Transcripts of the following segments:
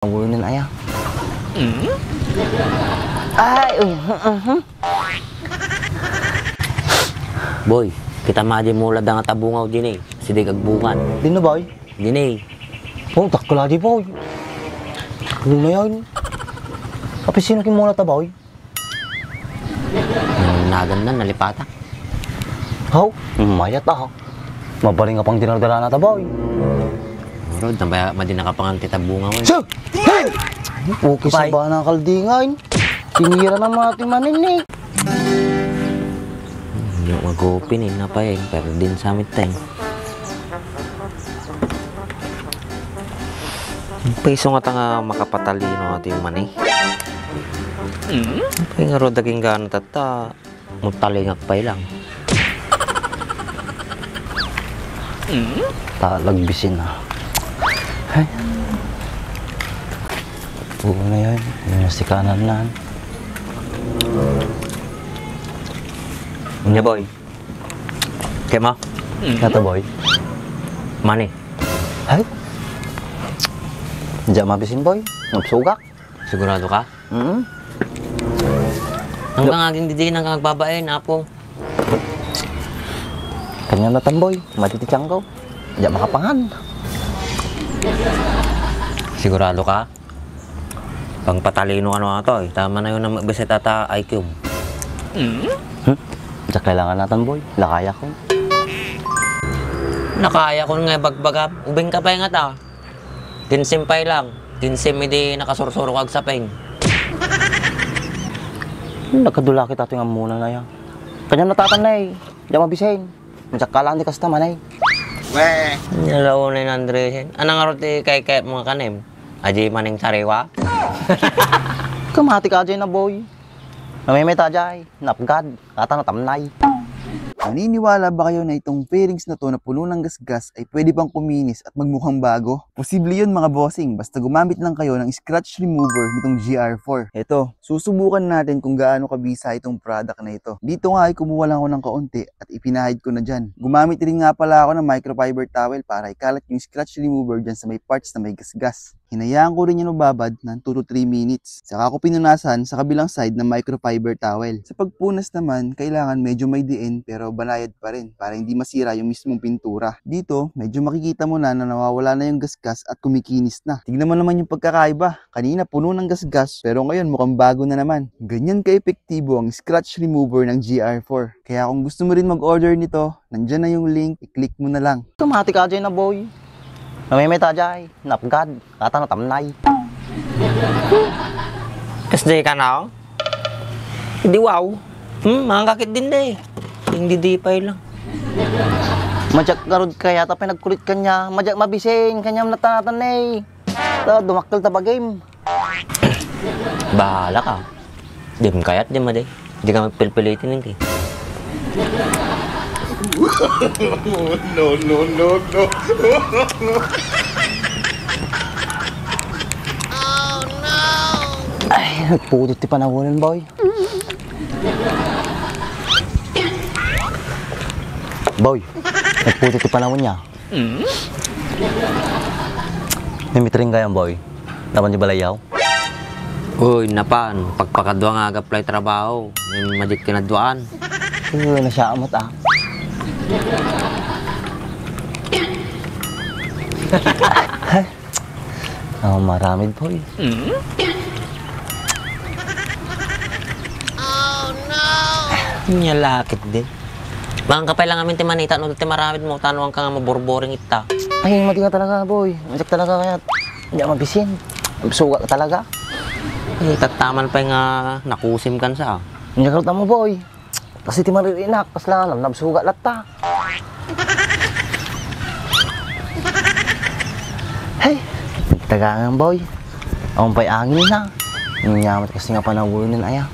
Ngunin ayah. Ay, Boy, kita maji mulad ang tabungaw din eh. Sidig agbungan. Din na boy? Din eh. Oh, takla di boy. Takla na yan. Kapag sino kimula ta boy? Nagan na, nalipata. How? Mayat ha. Mabaling nga pang dinardala na ta boy. Rod, nambaya madi nakapangan tita bunga mo. Sir! Hey! Okay sa ba ng kaldingan? Tinira na mga timanin eh. Hindi ako mag-open eh, napayag. Pero din sa amin tayo. Paiso nga ta nga makapatalino natin yung mani. Pay nga rod naging gano'n tata. Mutalingak pa lang. Talagbisin na. Ay. Oo na yan. Yung sikanan na. Nya boy. Kaya mo? Nata boy. Mani. Ay. Diyan mabisin boy. Nagsugak. Sigurado ka? Hanggang aging didiin hanggang magbabain, apo. Kanya na tamboy. Matititsang ko. Diyan makapangan. Sigurado ka? Pang patalino ano nga to eh. Tama na yun na magbisit ata IQ. Diyan kailangan natin boy. Lakaya ko. Nakaya ko nga bagbagap. Ubing ka pa yung ata. Tinsimpay lang. Tinsim hindi nakasursuro kag sa peng. Nagkadula kita ito yung muna na yan. Kanya natatanay. Diyan mabisin. Diyan kalaan di kasta manay. Weh! Nalaw na yung Andres. Anong aroti kay mga kanim? Aji maning sariwa? Kamati ka dyan na boy. Namimita dyan. Napgad. Kata na tamnay. Naniniwala ba kayo na itong fairings na to na puno ng gasgas ay pwede pang kuminis at magmukhang bago? Posible yun mga bossing, basta gumamit lang kayo ng scratch remover nitong GR4. Eto, susubukan natin kung gaano kabisa itong product na ito. Dito nga ay kumuha lang ako ng kaunti at ipinahid ko na dyan. Gumamit rin nga pala ako ng microfiber towel para ikalat yung scratch remover dyan sa may parts na may gasgas. Hinayaan ko rin yan mababad ng 2 to 3 minutes. Saka ko pinunasan sa kabilang side ng microfiber towel. Sa pagpunas naman, kailangan medyo may diin pero banayad pa rin para hindi masira yung mismong pintura. Dito, medyo makikita mo na nawawala na yung gasgas at kumikinis na. Tignan mo naman yung pagkakaiba. Kanina puno ng gasgas pero ngayon mukhang bago na naman. Ganyan ka-epektibo ang scratch remover ng GR4. Kaya kung gusto mo rin mag-order nito, nandyan na yung link, i-click mo na lang. Kamati ka dyan na boy. Namimita dyan. Napgad. Kata na tamnay. Kasi ka na oh? Hindi wow. Mga kakit din de. Hindi dipay lang. Madyak garod kaya ta pinagkulit kanya. Madyak mabising. Kanya natatanay. Dumaktal ta ba game? Bahala ka. Di mo kayat, di mo de. Di ka magpilpilitin hindi. No. Ay, nagpudot ti panawonan boy. Boy, nagpudot ti panahon niya. Nimitring kayan boy. Dapat niya balayaw. Uy, napan. Pagpakadwa ngaag-apply trabaho. May madit kinadwaan. Uy, nasya amat ah. Maramid boy. Nyalakit din. Bang kapay lang amin timanita no timaramid mo tanong ka nga maborboring ita. Ay, mati ka talaga boy. Madyak talaga kaya. Hindi ako mabisin. Suga ka talaga. Eh, tataman pa nga nakusim kan sa. Madyak ka mo boy. Kasi ti maririnak. Pas lang alam, nabsuga latta. Hey, tagangan boy. Akong pa'y angin na. Nanyamat kasi nga panawunin ayah.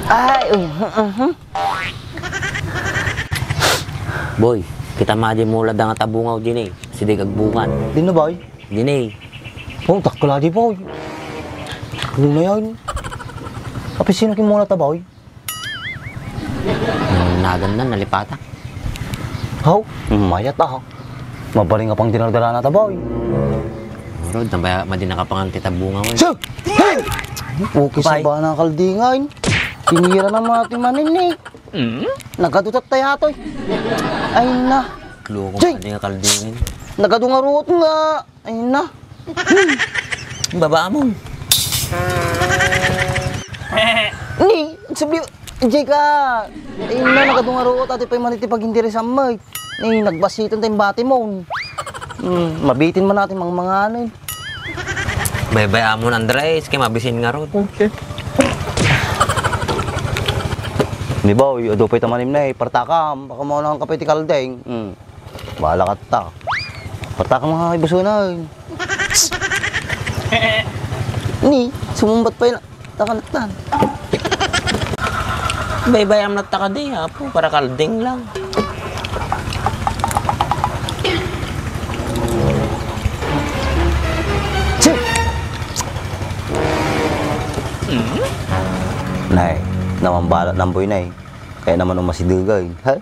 Ay, Boy, kita maji mulad ang tabungaw din eh. Sidig agbungan. Din na boy? Din eh. Oh, takla di boy. Takla na yan. Kapag sino kimula ta boy? Nagan na, nalipata. How? Mayat ah. Mabaling nga pang dinardala na ta boy. Rod, madi nakapangan tita bunga mo. So, hey! Okay sa Bye. ba ng kaldingan? Tinira na mga timanin eh. Nagadutat tayo atoy. Ay na. Loko Jay! madi nga kaldingin. Nagadungarot nga. Ay na. Baba mo. Ni, sabi, Jay ka. Ay na, nagadungarot. Ate pa'y maniti pag hindi rin sa may. Ay, nagbasitan tayong bati mo. Mabitin man natin mga ano eh. Bye-bye amon Andres, kay mabisin nga Rod. Di ba, ado pa'y tamanim na eh. Partakam, baka mo lang kapay ti kaldeng. Bahala ka ta. Partakam mga ibusunan. Ni, sumumbat pa yun. Takanatan. Bye-bye am nataka di ha po, para kalding lang. Nay, naman balat ng boy nay. Kaya naman umasidigay. Ha?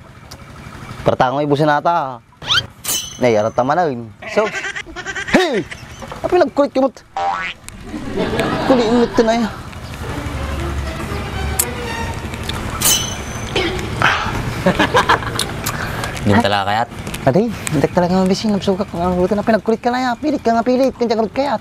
Partakam ibusan nata. Nay, arat naman na yun. So, hey! Api nagkulit kimot. Kuliin ito na yan. Din talaga kayat. Aday, hindi talaga mabisin. Nabsugak ang ruta na pinagkulit ka na yan. Pilit ka nga pilit. Kanya karot kayat.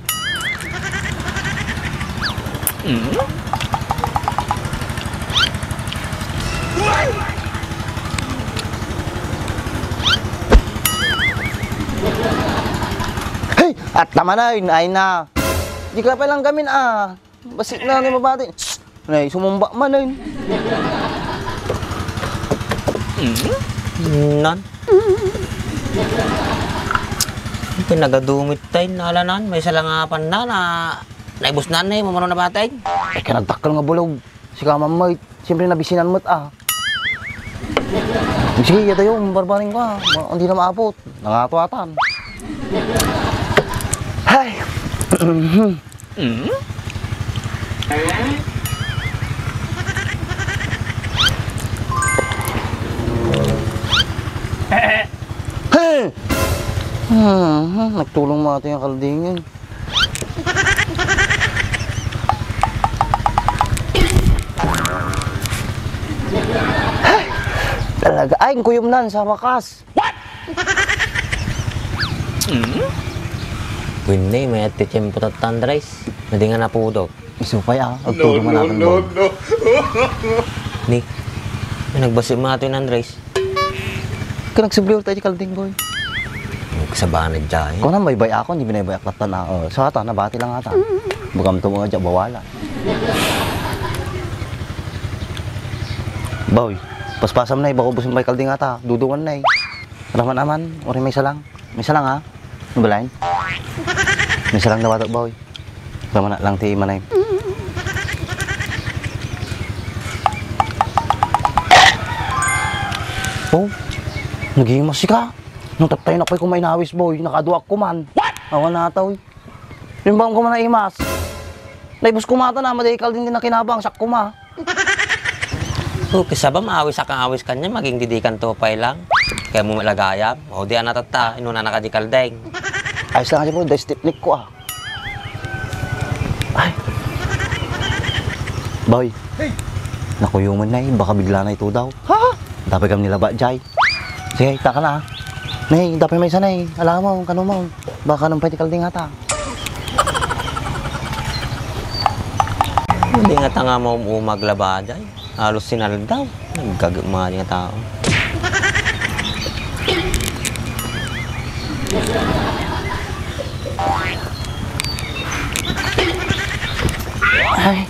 Hey! At tama na yun. Ay na. Di ka pa lang gamin ah. Basit na ni mabati. Nay, sumumba man na yun. Nan. Pinagadumit tayo nalanan. May salangapan na naibos na na eh. Mamano na batay. Ay, kanagtakal nga bulog. Si kamamay. Siyempre nabisinan mo't ah. Sige, yata yung barbaring ka. Hindi na maabot. Nangatuatan. Hay! Hey! Nagtulong mga ating kaldingin. Talaga. Ay, ang kuyom nan sa wakas. Pwede, may atitiyempo at Andres. Hindi nga na po daw. Isupay ah. Agtulong man natin ba? Ni, may nagbasi mo natin Andres. Kaya nagsubliw tayo di kalding boy. Kasabanag dyan. Kung na may bay ako, hindi binay bayak latan na. So ata, nabati lang ata. Bukam ito mga dyan, bawala. Boy, paspasam na eh. Bako busin may kalding ata. Dudungan na eh. Raman aman, ori may salang. May salang ha? Ano ba lain? May salang na bato boy. Raman na lang ti manay. Oh, naging masika. Nung tatay na ko'y kumain nawis boy, nakaduak ko man. What? Awan na ataw. Yung bang ko man na imas. Naibos kumata na, madikal din na kinabang, sak kuma. So, kisa ba maawis kang awis kanya, maging didikan to pay lang. Kaya mo malagayam. O di anatata, inuna nakadikal deng. Ayos lang kasi po, dahil stipnik ko ah. Ay. Boy. Hey. Nakuyuman na eh, baka bigla na ito daw. Ha? Dapat kami nilaba, Jai. Sige, taka na ah. Nay, dapat may sanay. Alam mo, kano mo. Baka nang pwede kalding ata. Hindi nga tanga mo umaglaba dyan. Halos sinal daw. Naggagama nga tao. Ay.